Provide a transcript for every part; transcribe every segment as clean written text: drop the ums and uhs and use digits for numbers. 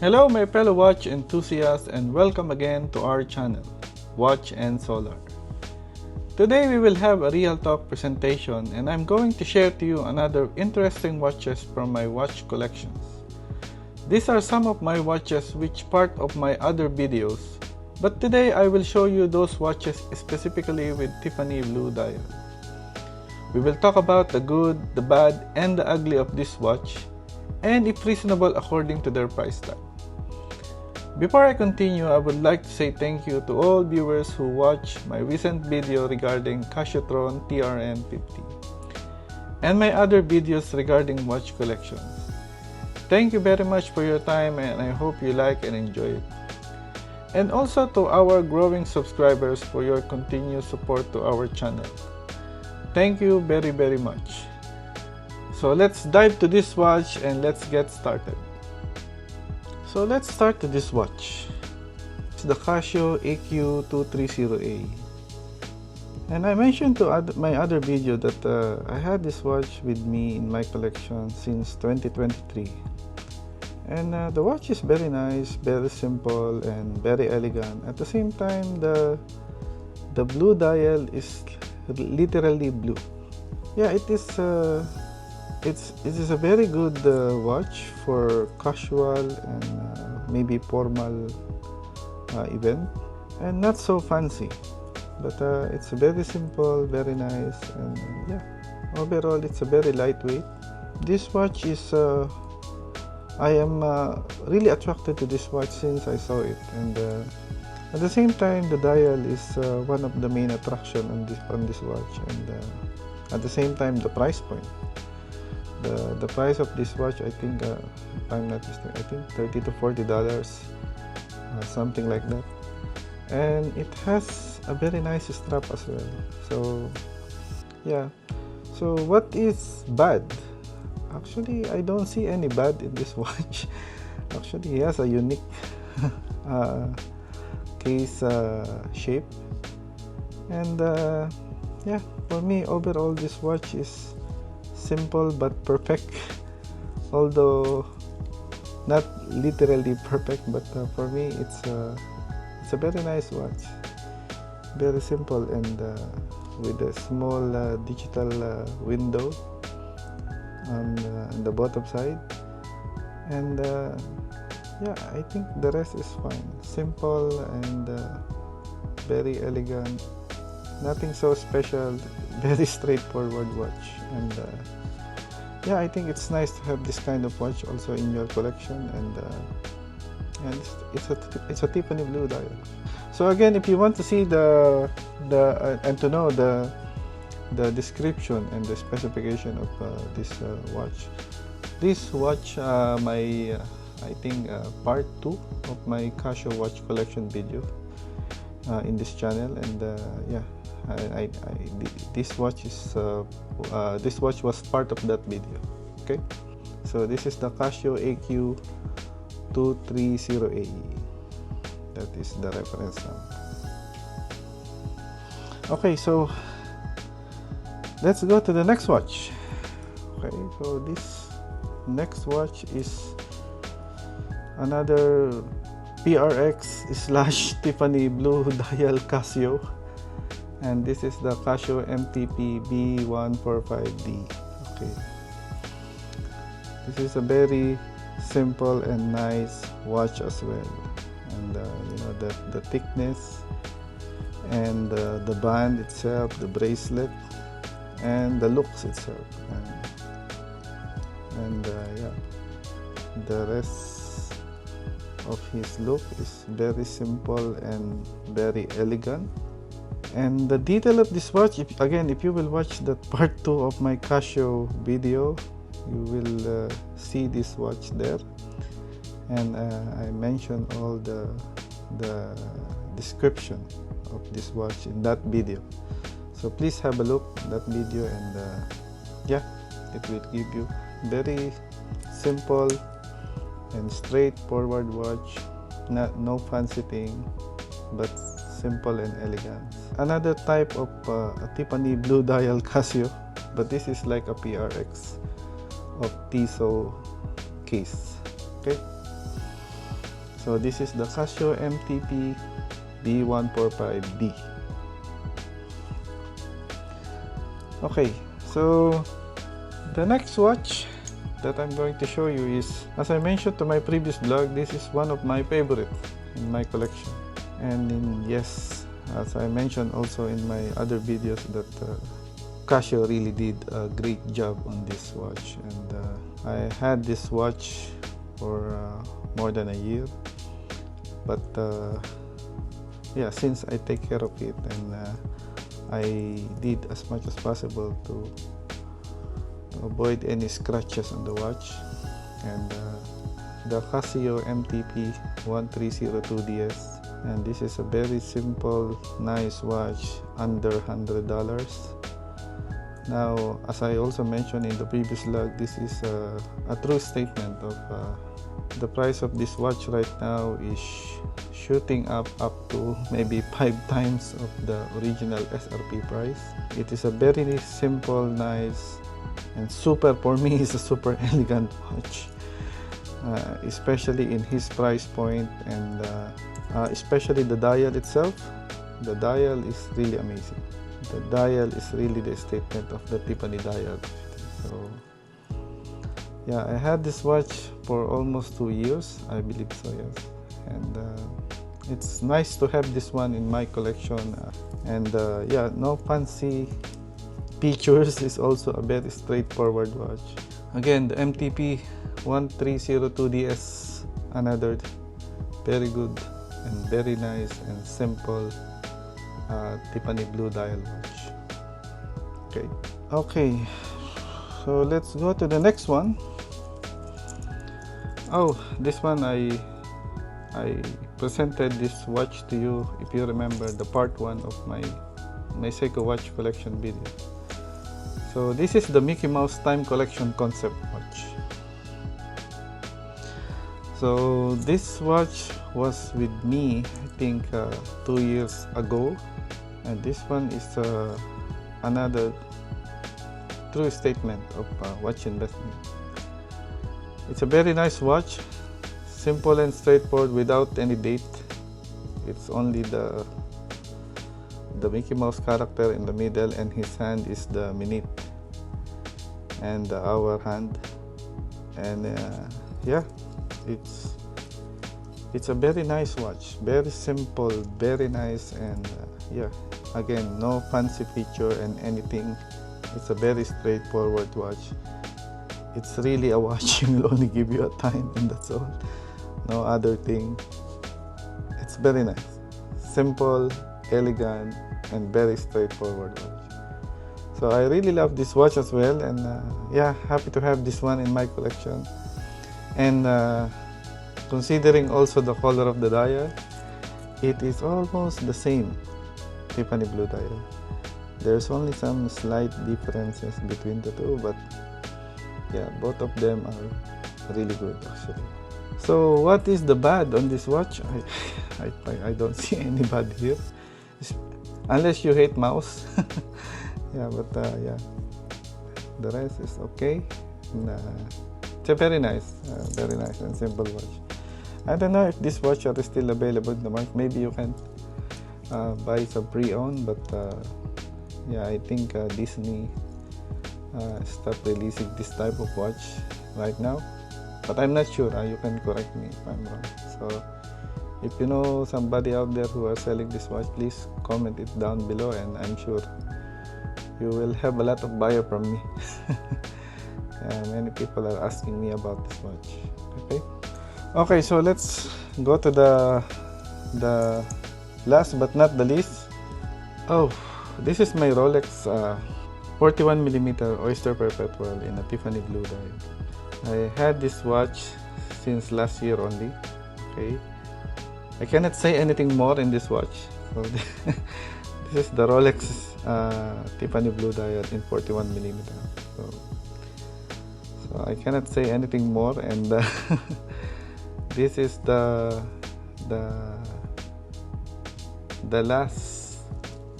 Hello my fellow watch enthusiasts and welcome again to our channel, Watch and Solar. Today we will have a real talk presentation and I'm going to share to you another interesting watches from my watch collections. These are some of my watches which part of my other videos, but today I will show you those watches specifically with Tiffany Blue Dial. We will talk about the good, the bad, and the ugly of this watch, and if reasonable according to their price tag. Before I continue, I would like to say thank you to all viewers who watched my recent video regarding Casio TRN50 and my other videos regarding watch collections. Thank you very much for your time and I hope you like and enjoy it. And also to our growing subscribers for your continued support to our channel. Thank you very much. So let's dive to this watch and let's get started. So let's start with this watch. It's the Casio AQ230A. And I mentioned to my other video that I had this watch with me in my collection since 2023. And the watch is very nice, very simple, and very elegant. At the same time, the blue dial is literally blue. Yeah, it is a very good watch for casual and maybe formal event, and not so fancy, but it's very simple, very nice, and yeah, overall it's a very lightweight. This watch is I am really attracted to this watch since I saw it, and at the same time the dial is one of the main attraction on this watch, and at the same time the price point. The price of this watch, I think, if I'm not mistaken, I think $30 to $40, something like that. And it has a very nice strap as well. So, yeah. So, what is bad? Actually, I don't see any bad in this watch. Actually, it has a unique case shape. And, yeah, for me, overall, this watch is simple but perfect, although not literally perfect, but for me it's a very nice watch, very simple, and with a small digital window on the bottom side, and yeah, I think the rest is fine, simple and very elegant, nothing so special, very straightforward watch. And yeah, I think it's nice to have this kind of watch also in your collection, and it's a Tiffany Blue Dial. So again, if you want to see and to know the description and the specification of this watch, my I think part 2 of my Casio watch collection video in this channel, and yeah, this watch was part of that video. Okay, so this is the Casio AQ230A. That is the reference number. Okay, so let's go to the next watch. Okay, so this next watch is another PRX / Tiffany Blue Dial Casio, and this is the Casio MTP-B145D. Okay, this is a very simple and nice watch as well, and you know, the thickness and the band itself, the bracelet, and the looks itself, and yeah, the rest of his look is very simple and very elegant. And the detail of this watch, if you will watch that part 2 of my Casio video, you will see this watch there, and I mentioned all the description of this watch in that video, so please have a look at that video, and yeah, it will give you very simple and straightforward watch, no fancy thing, but simple and elegant. Another type of a Tiffany Blue Dial Casio, but this is like a PRX of Tissot case. Okay, So this is the Casio MTP-B145D. Okay, so the next watch that I'm going to show you is, as I mentioned to my previous vlog, this is one of my favorite in my collection. And yes, as I mentioned also in my other videos, that Casio really did a great job on this watch. And I had this watch for more than a year, but yeah, since I take care of it, and I did as much as possible to avoid any scratches on the watch. And the Casio MTP-1302D, and this is a very simple, nice watch under $100. Now, as I also mentioned in the previous vlog, this is a true statement of the price of this watch right now is shooting up to maybe 5 times of the original SRP price. It is a very simple, nice, and super, for me, is a super elegant watch, especially in his price point, and especially the dial itself. The dial is really amazing. The dial is really the statement of the Tiffany dial. So yeah, I had this watch for almost 2 years, I believe so, yes. And it's nice to have this one in my collection. And yeah, no fancy features, is also a very straightforward watch. Again, the MTP-1302D, another very good and very nice and simple Tiffany blue dial watch. Okay, so let's go to the next one. Oh, this one I presented this watch to you, if you remember, the part 1 of my Seiko watch collection video. So this is the Mickey Mouse time collection concept watch. So this watch was with me, I think 2 years ago, and this one is another true statement of watch investment. It's a very nice watch, simple and straightforward, without any date. It's only the Mickey Mouse character in the middle, and his hand is the minute and the hour hand. And yeah, it's a very nice watch, very simple, very nice, and yeah, again, no fancy feature and anything. It's a very straightforward watch. It's really a watch you will only give you a time, and that's all. No other thing. It's very nice, simple, elegant, and very straightforward watch. So I really love this watch as well, and yeah, happy to have this one in my collection. And considering also the color of the dial, it is almost the same Tiffany blue dial. There's only some slight differences between the two, but yeah, both of them are really good actually. So what is the bad on this watch? I don't see any bad here, unless you hate mouse. Yeah, but yeah, the rest is okay. And, it's a very nice and simple watch. I don't know if this watch are still available in the market. Maybe you can buy some pre-owned, but yeah, I think Disney stopped releasing this type of watch right now, but I'm not sure. You can correct me if I'm wrong. So if you know somebody out there who are selling this watch, please comment it down below, and I'm sure you will have a lot of buyer from me. Many people are asking me about this watch. Okay, so let's go to the last but not the least. Oh, this is my Rolex 41mm Oyster Perpetual in a Tiffany blue dial. I had this watch since last year only. Okay, I cannot say anything more in this watch. So this is the Rolex Tiffany blue dial in 41mm. So I cannot say anything more, and this is the last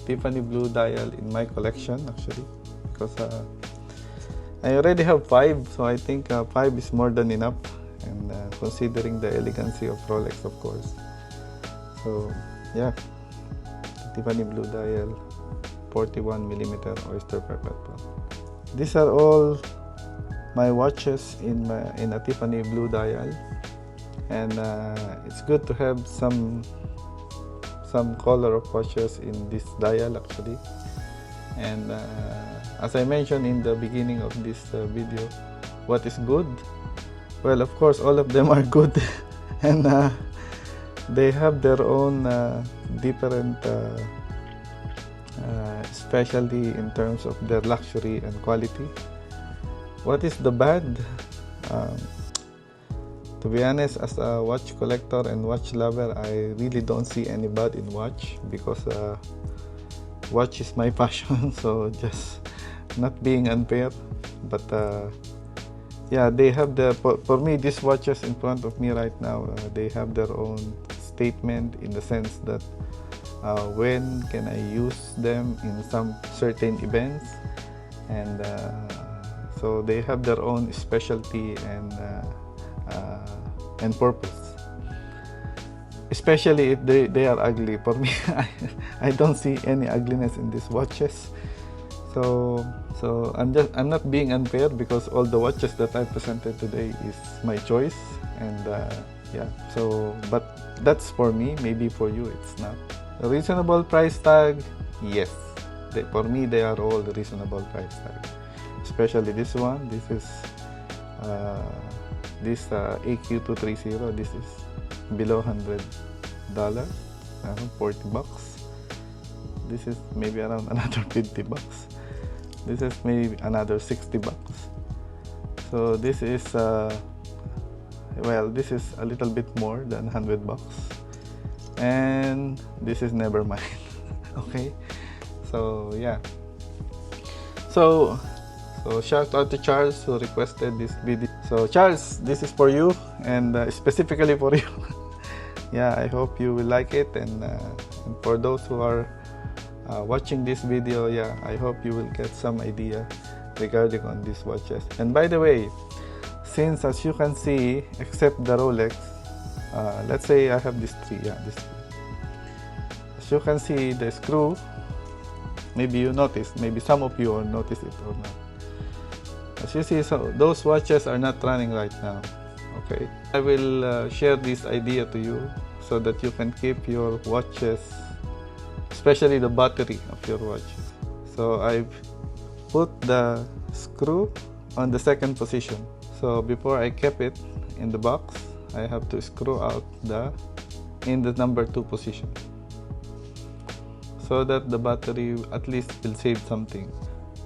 Tiffany blue dial in my collection actually, because I already have 5, so I think 5 is more than enough. and considering the elegancy of Rolex, of course. So yeah, Tiffany Blue Dial, 41mm Oyster Perpetual. These are all my watches in a Tiffany Blue Dial, and it's good to have some color of watches in this dial actually. And as I mentioned in the beginning of this video, what is good? Well, of course, all of them are good, and they have their own different specialty in terms of their luxury and quality. What is the bad? To be honest, as a watch collector and watch lover, I really don't see any bad in watch, because watch is my passion. So just not being unfair, but yeah, they have for me, these watches in front of me right now, they have their own statement, in the sense that when can I use them in some certain events, and so they have their own specialty and purpose. Especially if they are ugly. For me, I don't see any ugliness in these watches. So I'm not being unfair, because all the watches that I presented today is my choice, and yeah. So but that's for me. Maybe for you it's not. A reasonable price tag, yes. For me, they are all the reasonable price tag. Especially this one. This is this AQ230. This is below $100, around $40. This is maybe around another $50. This is maybe another $60. So this is well, this is a little bit more than $100, and this is never mind. Okay, so yeah. So shout out to Charles, who requested this video. So Charles, this is for you, and specifically for you. Yeah, I hope you will like it, and for those who are watching this video, yeah, I hope you will get some idea regarding on these watches. And by the way, since as you can see, except the Rolex, let's say I have this three. This three. As you can see, the screw, maybe you notice, maybe some of you will notice it or not. As you see, so those watches are not running right now. Okay, I will share this idea to you, so that you can keep your watches, especially the battery of your watches. So I've put the screw on the second position. So before I kept it in the box, I have to screw out in the number 2 position, so that the battery at least will save something.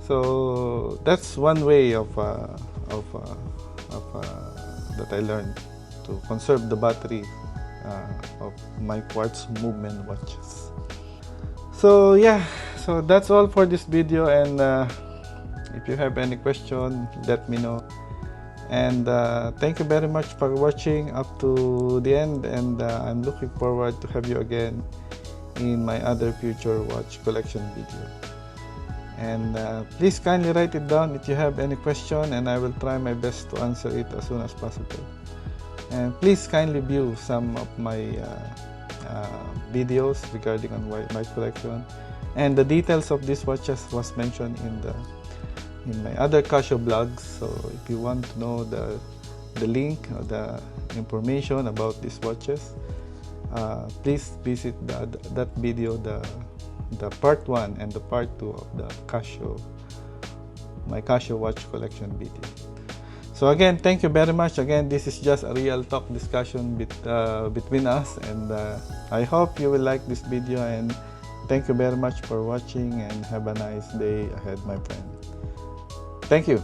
So that's one way of that I learned to conserve the battery of my quartz movement watches. So yeah, so that's all for this video, and if you have any question, let me know. And thank you very much for watching up to the end, and I'm looking forward to have you again in my other future watch collection video. And please kindly write it down if you have any question, and I will try my best to answer it as soon as possible. And please kindly view some of my videos regarding on watch collection, and the details of these watches was mentioned in my other Casio blogs. So if you want to know the link or the information about these watches, please visit that video, the part 1 and the part 2 of the my Casio watch collection video. So again, thank you very much. Again, this is just a real talk discussion between us, and I hope you will like this video, and thank you very much for watching, and have a nice day ahead, my friend. Thank you.